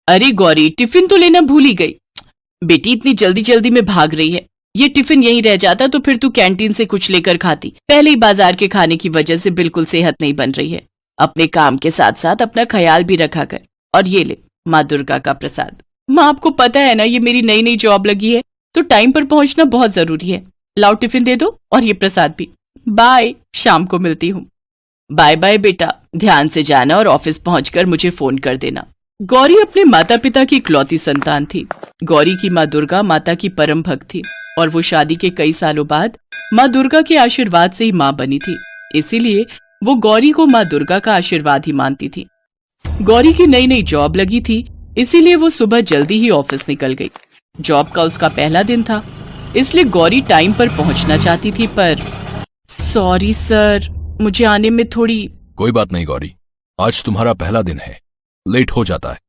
अरे गौरी, टिफिन तो लेना भूल ही गई। बेटी इतनी जल्दी जल्दी में भाग रही है, ये टिफिन यहीं रह जाता तो फिर तू कैंटीन से कुछ लेकर खाती। पहले ही बाजार के खाने की वजह से बिल्कुल सेहत नहीं बन रही है। अपने काम के साथ साथ अपना ख्याल भी रखा कर। और ये ले माँ दुर्गा का प्रसाद। माँ, आपको पता है ना, ये मेरी नई नई जॉब लगी है तो टाइम पर पहुंचना बहुत जरूरी है। लाओ टिफिन दे दो और ये प्रसाद भी। बाय, शाम को मिलती हूँ। बाय बाय बेटा, ध्यान से जाना और ऑफिस पहुंचकर मुझे फोन कर देना। गौरी अपने माता पिता की इकलौती संतान थी। गौरी की माँ दुर्गा माता की परम भक्त थी और वो शादी के कई सालों बाद माँ दुर्गा के आशीर्वाद से ही माँ बनी थी। इसीलिए वो गौरी को माँ दुर्गा का आशीर्वाद ही मानती थी। गौरी की नई नई जॉब लगी थी, इसीलिए वो सुबह जल्दी ही ऑफिस निकल गई। जॉब का उसका पहला दिन था, इसलिए गौरी टाइम पर पहुंचना चाहती थी, पर सॉरी सर, मुझे आने में थोड़ी। कोई बात नहीं गौरी, आज तुम्हारा पहला दिन है, लेट हो जाता है।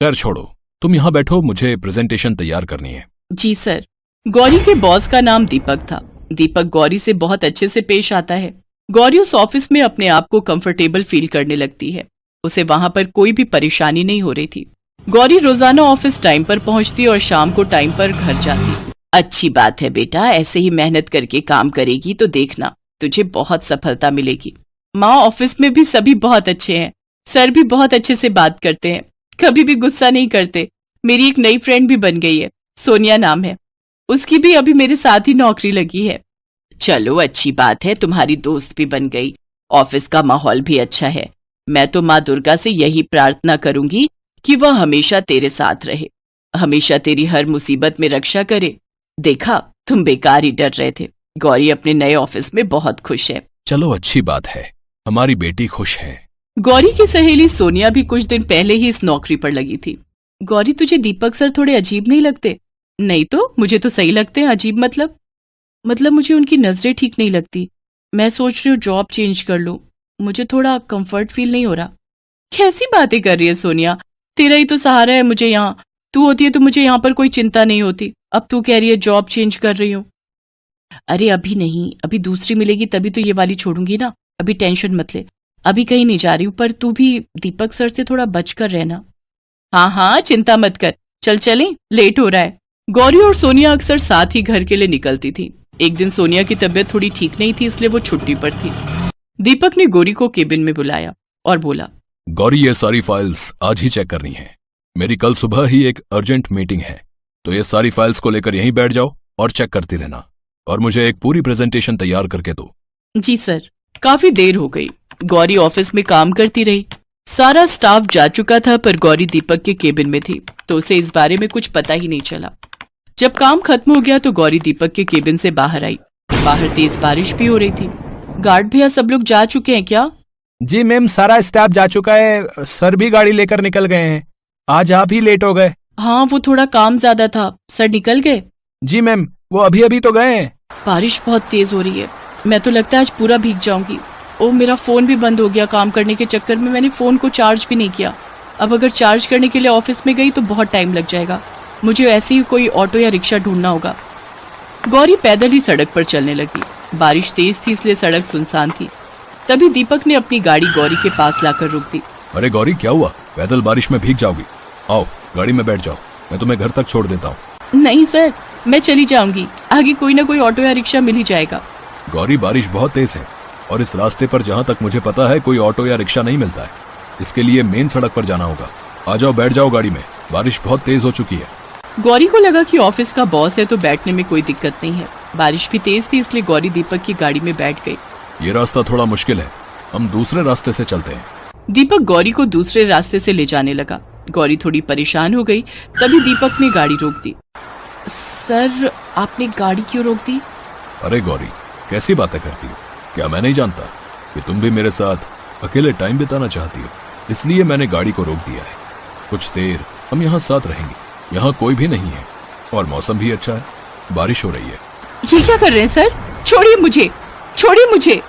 खैर छोड़ो, तुम यहाँ बैठो, मुझे प्रेजेंटेशन तैयार करनी है। जी सर। गौरी के बॉस का नाम दीपक था। दीपक गौरी से बहुत अच्छे से पेश आता है। गौरी उस ऑफिस में अपने आप को कंफर्टेबल फील करने लगती है। उसे वहां पर कोई भी परेशानी नहीं हो रही थी। गौरी रोजाना ऑफिस टाइम पर पहुंचती और शाम को टाइम पर घर जाती। अच्छी बात है बेटा, ऐसे ही मेहनत करके काम करेगी तो देखना तुझे बहुत सफलता मिलेगी। माँ, ऑफिस में भी सभी बहुत अच्छे हैं। सर भी बहुत अच्छे से बात करते हैं, कभी भी गुस्सा नहीं करते। मेरी एक नई फ्रेंड भी बन गई है, सोनिया नाम है, उसकी भी अभी मेरे साथ ही नौकरी लगी है। चलो अच्छी बात है, तुम्हारी दोस्त भी बन गई। ऑफिस का माहौल भी अच्छा है। मैं तो माँ दुर्गा से यही प्रार्थना करूंगी कि वह हमेशा तेरे साथ रहे, हमेशा तेरी हर मुसीबत में रक्षा करे। देखा, तुम बेकार ही डर रहे थे। गौरी अपने नए ऑफिस में बहुत खुश है। चलो अच्छी बात है, हमारी बेटी खुश है। गौरी की सहेली सोनिया भी कुछ दिन पहले ही इस नौकरी पर लगी थी। गौरी, तुझे दीपक सर थोड़े अजीब नहीं लगते? नहीं तो, मुझे तो सही लगते हैं। अजीब मतलब मुझे उनकी नजरें ठीक नहीं लगती। मैं सोच रही हूँ जॉब चेंज कर लूं, मुझे थोड़ा कंफर्ट फील नहीं हो रहा। कैसी बातें कर रही है सोनिया, तेरा ही तो सहारा है मुझे यहाँ। तू होती है तो मुझे यहाँ पर कोई चिंता नहीं होती। अब तू कह रही है जॉब चेंज कर रही हूँ। अरे अभी नहीं, अभी दूसरी मिलेगी तभी तो ये वाली छोड़ूंगी ना। अभी टेंशन मत ले, अभी कहीं नहीं जा रही हूँ, पर तू भी दीपक सर से थोड़ा बचकर रहना। हाँ हाँ, चिंता मत कर, चल चलें, लेट हो रहा है। गौरी और सोनिया अक्सर साथ ही घर के लिए निकलती थी। एक दिन सोनिया की तबीयत थोड़ी ठीक नहीं थी, इसलिए वो छुट्टी पर थी। दीपक ने गौरी को केबिन में बुलाया और बोला, गौरी, ये सारी फाइल्स आज ही चेक करनी है। मेरी कल सुबह ही एक अर्जेंट मीटिंग है, तो ये सारी फाइल्स को लेकर यहीं बैठ जाओ और चेक करती रहना, और मुझे एक पूरी प्रेजेंटेशन तैयार करके दो। जी सर। काफी देर हो गई। गौरी ऑफिस में काम करती रही। सारा स्टाफ जा चुका था, पर गौरी दीपक के केबिन में थी, तो उसे इस बारे में कुछ पता ही नहीं चला। जब काम खत्म हो गया तो गौरी दीपक के केबिन से बाहर आई। बाहर तेज बारिश भी हो रही थी। गार्ड भैया सब लोग जा चुके हैं क्या? जी मैम, सारा स्टाफ जा चुका है। सर भी गाड़ी लेकर निकल गए हैं। आज आप ही लेट हो गए। हाँ, वो थोड़ा काम ज्यादा था। सर निकल गए? जी मैम, वो अभी अभी तो गए हैं। बारिश बहुत तेज हो रही है, मैं तो लगता है आज पूरा भीग जाऊंगी। ओ, मेरा फोन भी बंद हो गया। काम करने के चक्कर में मैंने फोन को चार्ज भी नहीं किया। अब अगर चार्ज करने के लिए ऑफिस में गई तो बहुत टाइम लग जाएगा। मुझे ऐसे ही कोई ऑटो या रिक्शा ढूंढना होगा। गौरी पैदल ही सड़क पर चलने लगी। बारिश तेज थी, इसलिए सड़क सुनसान थी। तभी दीपक ने अपनी गाड़ी गौरी के पास लाकर रोक दी। अरे गौरी, क्या हुआ? पैदल बारिश में भीग जाओगी? आओ गाड़ी में बैठ जाओ, मैं तुम्हें घर तक छोड़ देता हूँ। नहीं सर, मैं चली जाऊंगी, आगे कोई ना कोई ऑटो या रिक्शा मिल ही जाएगा। गौरी, बारिश बहुत तेज है और इस रास्ते पर जहाँ तक मुझे पता है कोई ऑटो या रिक्शा नहीं मिलता है। इसके लिए मेन सड़क पर जाना होगा। आ जाओ, बैठ जाओ गाड़ी में, बारिश बहुत तेज हो चुकी है। गौरी को लगा कि ऑफिस का बॉस है तो बैठने में कोई दिक्कत नहीं है। बारिश भी तेज थी, इसलिए गौरी दीपक की गाड़ी में बैठ गई। ये रास्ता थोड़ा मुश्किल है, हम दूसरे रास्ते से चलते हैं। दीपक गौरी को दूसरे रास्ते से ले जाने लगा। गौरी थोड़ी परेशान हो गई। तभी दीपक ने गाड़ी रोक दी। सर, आपने गाड़ी क्यों रोक दी? अरे गौरी, कैसी बातें करती हो? क्या मैं नहीं जानता कि तुम भी मेरे साथ अकेले टाइम बिताना चाहती हो? इसलिए मैंने गाड़ी को रोक दिया है। कुछ देर हम यहाँ साथ रहेंगे। यहाँ कोई भी नहीं है और मौसम भी अच्छा है, बारिश हो रही है। ये क्या कर रहे हैं सर? छोड़िए मुझे, छोड़िए मुझे।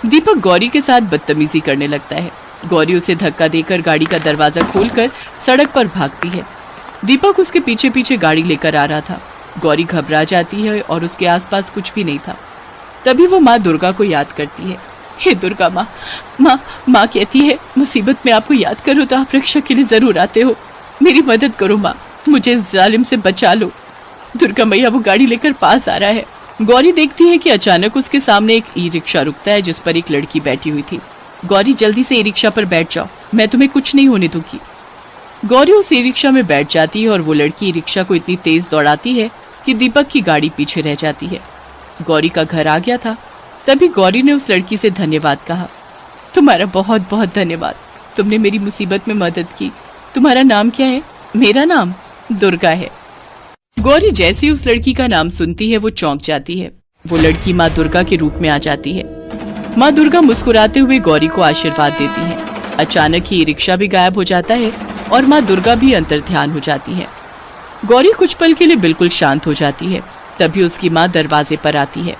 दीपक गौरी के साथ बदतमीजी करने लगता है। गौरी उसे धक्का देकर गाड़ी का दरवाजा खोलकर सड़क पर भागती है। दीपक उसके पीछे पीछे गाड़ी लेकर आ रहा था। गौरी घबरा जाती है और उसके आसपास कुछ भी नहीं था। तभी वो माँ दुर्गा को याद करती है। हे दुर्गा माँ कहती है, मुसीबत में आपको याद करो तो आप रक्षा के लिए जरूर आते हो। मेरी मदद करो माँ, मुझे इस जालिम से बचा लो। दुर्गा मैया वो गाड़ी लेकर पास आ रहा है। गौरी देखती है कि अचानक उसके सामने एक ई रिक्शा रुकता है जिस पर एक लड़की बैठी हुई थी। गौरी जल्दी से ई रिक्शा पर बैठ जाओ, मैं तुम्हें कुछ नहीं होने दूंगी। गौरी उस ई रिक्शा में बैठ जाती है और वो लड़की ई रिक्शा को इतनी तेज दौड़ाती है कि दीपक की गाड़ी पीछे रह जाती है। गौरी का घर आ गया था। तभी गौरी ने उस लड़की से धन्यवाद कहा। तुम्हारा बहुत बहुत धन्यवाद, तुमने मेरी मुसीबत में मदद की। तुम्हारा नाम क्या है? मेरा नाम दुर्गा है। गौरी जैसे ही उस लड़की का नाम सुनती है वो चौंक जाती है। वो लड़की माँ दुर्गा के रूप में आ जाती है। माँ दुर्गा मुस्कुराते हुए गौरी को आशीर्वाद देती है। अचानक ही रिक्शा भी गायब हो जाता है और माँ दुर्गा भी अंतर्ध्यान हो जाती है। गौरी कुछ पल के लिए बिल्कुल शांत हो जाती है। तभी उसकी माँ दरवाजे पर आती है।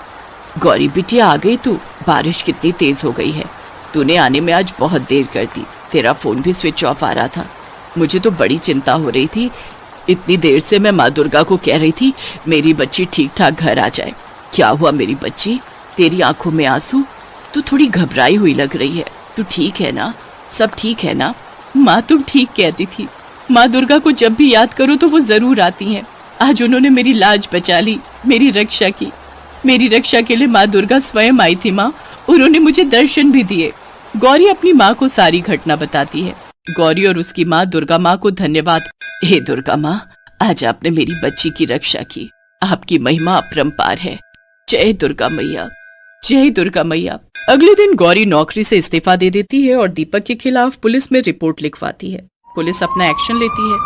गौरी बिटिया आ गई तू, बारिश कितनी तेज हो गई है। तूने आने में आज बहुत देर कर दी, तेरा फोन भी स्विच ऑफ आ रहा था। मुझे तो बड़ी चिंता हो रही थी। इतनी देर से मैं माँ दुर्गा को कह रही थी मेरी बच्ची ठीक ठाक घर आ जाए। क्या हुआ मेरी बच्ची, तेरी आंखों में आंसू? तू थोड़ी घबराई हुई लग रही है। तू ठीक है ना? सब ठीक है ना? माँ तुम ठीक कहती थी। माँ दुर्गा को जब भी याद करो तो वो जरूर आती हैं। आज उन्होंने मेरी लाज बचा ली, मेरी रक्षा की। मेरी रक्षा के लिए माँ दुर्गा स्वयं आई थी माँ, उन्होंने मुझे दर्शन भी दिए। गौरी अपनी माँ को सारी घटना बताती है। गौरी और उसकी माँ दुर्गा माँ को धन्यवाद। हे दुर्गा माँ, आज आपने मेरी बच्ची की रक्षा की, आपकी महिमा अपरंपार है। जय दुर्गा मैया, जय दुर्गा मैया। अगले दिन गौरी नौकरी से इस्तीफा दे देती है और दीपक के खिलाफ पुलिस में रिपोर्ट लिखवाती है। पुलिस अपना एक्शन लेती है।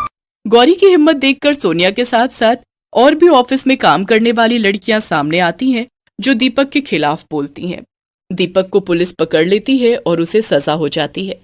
गौरी की हिम्मत देखकर सोनिया के साथ साथ और भी ऑफिस में काम करने वाली लड़कियां सामने आती हैं जो दीपक के खिलाफ बोलती हैं। दीपक को पुलिस पकड़ लेती है और उसे सजा हो जाती है।